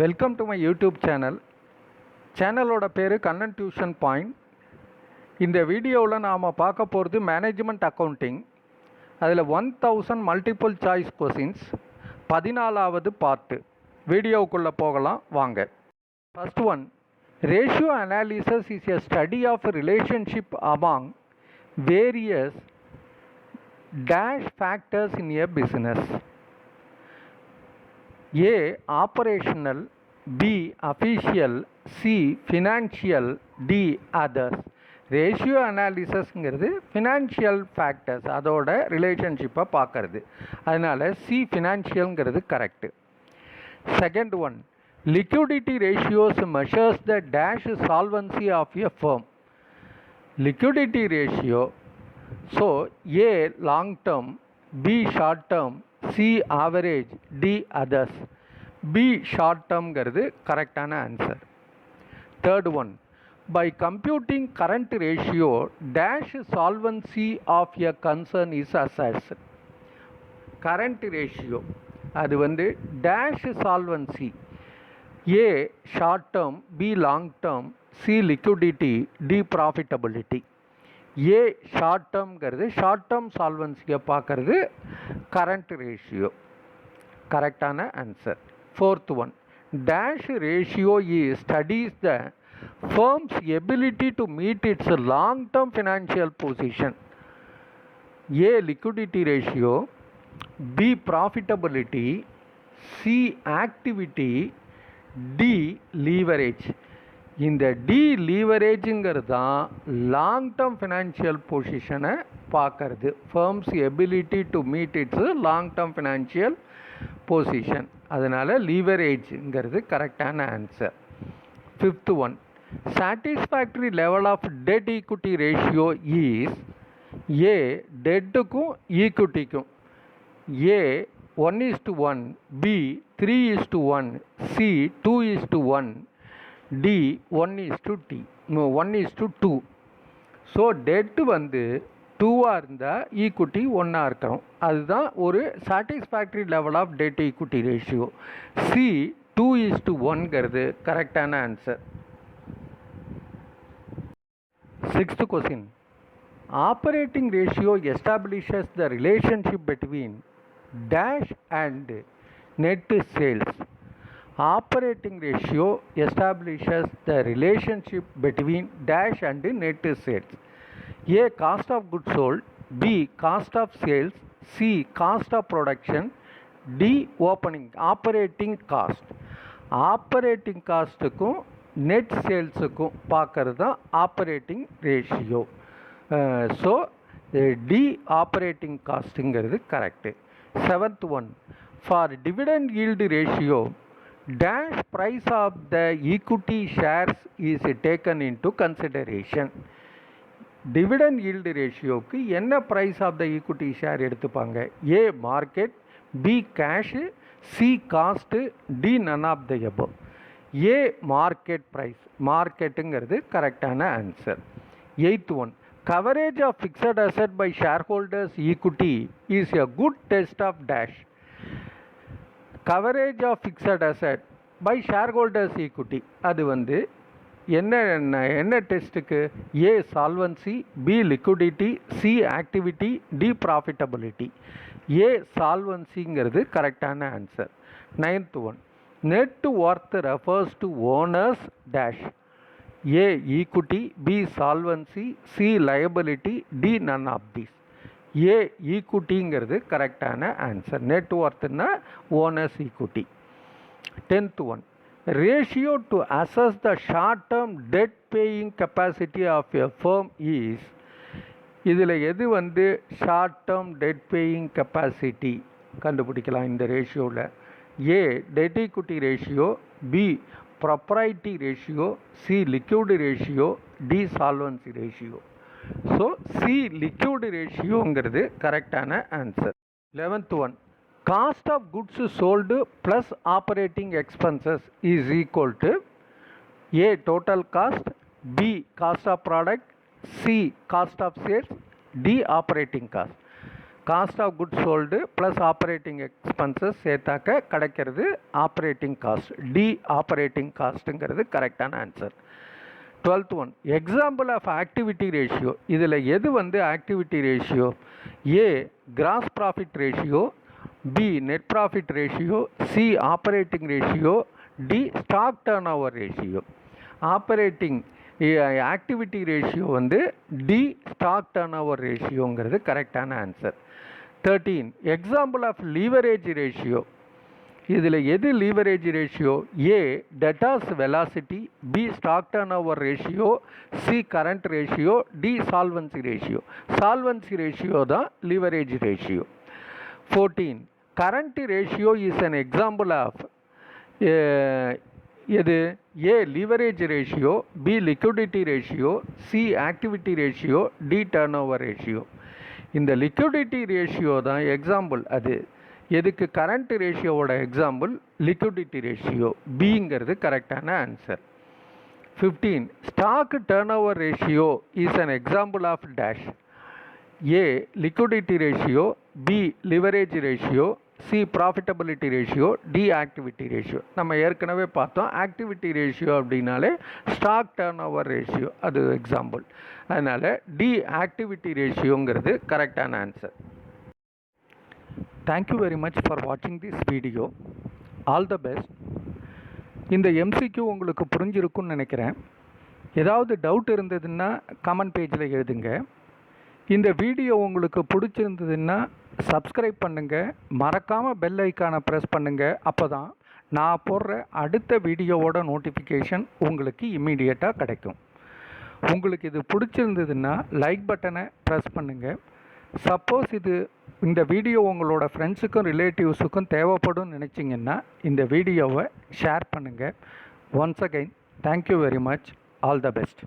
Welcome to my YouTube சேனலோட பேர் Kannan tuition point. இந்த வீடியோவில் நாம் பார்க்க போகிறது மேனேஜ்மெண்ட் அக்கௌண்டிங். அதில் 1000 மல்டிபிள் சாய்ஸ் கொஸ்டின்ஸ் 14வது பார்ட்டு. வீடியோவுக்குள்ளே போகலாம் வாங்க. First one, ratio analysis is a study of relationship among various dash factors in a business. A operational, B official, C financial, D others. Ratio அனாலிசிஸ்ங்கிறது financial factors, அதோட ரிலேஷன்ஷிப்பை பார்க்கறது. அதனால் C ஃபினான்ஷியல்ங்கிறது correct. Second one, liquidity ratios measures the dash solvency of a firm. Liquidity ratio, so A long term, B short term, C average, D others. B short டேர்ம்ங்கிறது கரெக்டான answer. Third one, by computing current ratio dash solvency of a concern is assessed. Current ratio அது dash solvency. A short term, B long term, C liquidity, D profitability. A short டேர்ம்ங்கிறது short term சால்வன்சியை பார்க்கறது current ratio, கரெக்டான answer. Fourth one, dash ratio is studies the firm's ability to meet its long term financial position. A liquidity ratio, B profitability, C activity, D leverage. இந்த D லீவரேஜுங்கிறது தான் long term financial பொசிஷனை பார்க்கறது. Firm's ability to meet its long term financial position, அதனால் லீவரேஜுங்கிறது கரெக்டான answer. Fifth one, satisfactory level of debt equity ratio is. A டெட்டுக்கும் ஈக்விட்டிக்கும் A 1:1, B 3:1, C 2:1, D 1:2. So debt 2ஆக இருந்தால் ஈக்விட்டி 1ஆக இருக்கணும். அதுதான் ஒரு satisfactory level of debt equity ratio. C 2:1ங்கிறது கரெக்டான answer. Sixth question, operating ratio establishes the relationship between dash and net sales. Operating ratio establishes the relationship between dash and net sales. A cost of goods sold, B cost of sales, C cost of production, D operating cost. Operating காஸ்ட்டுக்கும் net சேல்ஸுக்கும் பார்க்கறது தான் operating ratio. So D operating காஸ்ட்டுங்கிறது correct. Seventh one, for dividend yield ratio dash price of the equity shares is taken into consideration. Dividend yield ரேஷியோவுக்கு என்ன price of the equity share எடுத்துப்பாங்க? A market, B cash, C cost, D none of the above. A market price, மார்க்கெட்டுங்கிறது கரெக்டான answer. Eighth one, coverage of fixed asset by shareholders equity is a good test of dash. Coverage of fixed asset by shareholders equity அது என்ன டெஸ்ட்டுக்கு? A solvency, B liquidity, C activity, D profitability. A சால்வன்சிங்கிறது கரெக்டான answer. Ninth one, net worth refers to owners dash. A equity, B solvency, C liability, D none of these. A ஈக்விட்டிங்கிறது கரெக்டான answer. Net ஒர்த்துன்னா owners equity. Tenth one, ratio to assess the short term debt paying capacity of a firm is. இதில் எது short term debt paying capacity கண்டுபிடிக்கலாம் இந்த ரேஷியோவில்? A debt equity ratio, B property ratio, C liquid ratio, D solvency ratio. So C liquid ரேஷியோங்கிறது கரெக்டான answer. 11th one, cost of goods sold plus operating expenses is equal to A total cost, B cost of product, C cost of sales, D operating cost. Cost of goods sold plus operating expenses சேர்த்தாக்க கிடைக்கிறது operating cost. D operating காஸ்ட்டுங்கிறது கரெக்டான answer. 12th one, example of activity ratio. இதில் எது வந்து activity ratio? A gross profit ratio, B net profit ratio, C operating ratio, D stock turnover ratio. Operating activity ratio வந்து D stock turnover ரேஷியோங்கிறது கரெக்டான answer. 13 example of leverage ratio. இதில் எது leverage ratio? A debtors velocity, B stock turnover ratio, C current ratio, D solvency ratio. Solvency ratio தான் leverage ratio. 14 current ratio is an example of எது? A leverage ratio, B liquidity ratio, C activity ratio, D turnover ratio. இந்த liquidity ratio தான் example. அது எதுக்கு? Current ரேஷியோவோட example liquidity ratio. பிங்கிறது கரெக்டான answer. 15 stock turnover ratio is an example of dash. A liquidity ratio, B leverage ratio, C profitability ratio, D activity ratio. நம்ம ஏற்கனவே பார்த்தோம் ஆக்டிவிட்டி ரேஷியோ அப்படின்னாலே ஸ்டாக் டர்ன் ஓவர் ரேஷியோ அது example. அதனால் D activity ரேஷியோங்கிறது கரெக்டான answer. Thank you very much for வாட்சிங் this video. All the best. இந்த எம்சிக்யூ உங்களுக்கு புரிஞ்சிருக்குன்னு நினைக்கிறேன். ஏதாவது டவுட் இருந்ததுன்னா கமெண்ட் பேஜில் எழுதுங்க. இந்த வீடியோ உங்களுக்கு பிடிச்சிருந்ததுன்னா சப்ஸ்கிரைப் பண்ணுங்கள், மறக்காமல் பெல் ஐக்கானை ப்ரெஸ் பண்ணுங்கள். அப்போ தான் நான் போடுற அடுத்த வீடியோவோட நோட்டிஃபிகேஷன் உங்களுக்கு இம்மீடியட்டாக கிடைக்கும். உங்களுக்கு இது பிடிச்சிருந்ததுன்னா லைக் பட்டனை ப்ரெஸ் பண்ணுங்கள். சப்போஸ் இந்த வீடியோ உங்களோட ஃப்ரெண்ட்ஸுக்கும் ரிலேட்டிவ்ஸுக்கும் தேவைப்படும் நினச்சிங்கன்னா இந்த வீடியோவை ஷேர் பண்ணுங்கள். Once again thank you very much. All the best.